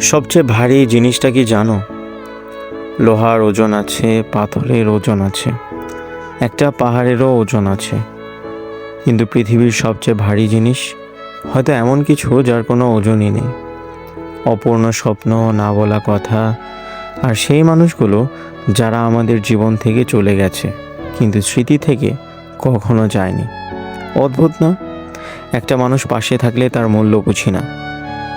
সবচেয়ে ভারী জিনিসটা কি জানো? লোহার ওজন আছে, পাথরের ওজন আছে, একটা পাহাড়েরও ওজন আছে। কিন্তু পৃথিবীর সবচেয়ে ভারী জিনিস হয়তো এমন কিছু যার কোনো ওজনই নেই। অপূর্ণ স্বপ্ন, না বলা কথা, আর সেই মানুষগুলো যারা আমাদের জীবন থেকে চলে গেছে কিন্তু স্মৃতি থেকে কখনো যায়নি। অদ্ভুত না? একটা মানুষ পাশে থাকলে তার মূল্য বুঝি না,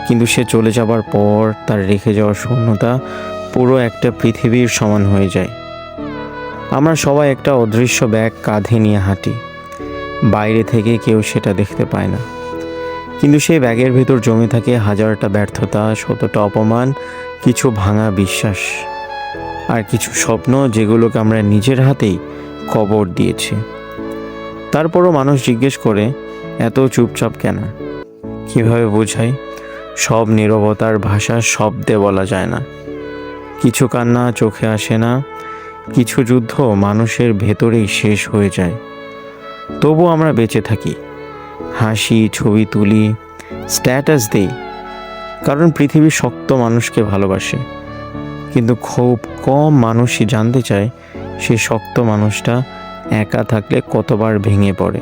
কিন্তু সে চলে যাবার পর তার রেখে যাওয়ার শূন্যতা পুরো একটা পৃথিবীর সমান হয়ে যায়। আমরা সবাই একটা অদৃশ্য ব্যাগ কাঁধে নিয়ে হাঁটি, বাইরে থেকে কেউ সেটা দেখতে পায় না, কিন্তু সেই ব্যাগের ভেতর জমে থাকে হাজারটা ব্যর্থতা, শতটা অপমান, কিছু ভাঙা বিশ্বাস, আর কিছু স্বপ্ন যেগুলোকে আমরা নিজের হাতেই কবর দিয়েছি। তারপরও মানুষ জিজ্ঞেস করে, এত চুপচাপ কেন? কিভাবে বোঝাই? সব নীরবতার ভাষা শব্দে বলা যায় না। কিছু কান্না চোখে আসে না, কিছু যুদ্ধ মানুষের ভেতরেই শেষ হয়ে যায়। তবু আমরা বেঁচে থাকি, হাসি, ছবি তুলি, স্ট্যাটাস দেই, কারণ পৃথিবী শক্ত মানুষকে ভালোবাসে। কিন্তু খুব কম মানুষই জানতে চায় সেই শক্ত মানুষটা একা থাকলে কতবার ভেঙে পড়ে।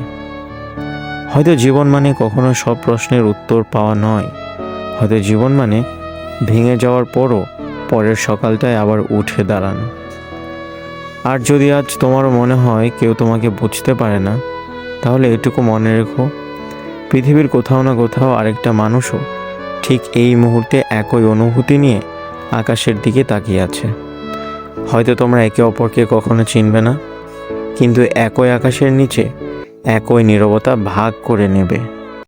হয়তো জীবন মানে কখনো সব প্রশ্নের উত্তর পাওয়া নয়, হয়তো জীবন মানে ভেঙে যাওয়ার পরও পরের সকালটায় আবার উঠে দাঁড়ানো। আর যদি আজ তোমারও মনে হয় কেউ তোমাকে বুঝতে পারে না, তাহলে এটুকু মনে রেখো, পৃথিবীর কোথাও না কোথাও আরেকটা মানুষও ঠিক এই মুহূর্তে একই অনুভূতি নিয়ে আকাশের দিকে তাকিয়ে আছে। হয়তো তোমরা একে অপরকে কখনো চিনবে না, কিন্তু একই আকাশের নিচে একই নীরবতা ভাগ করে নেবে।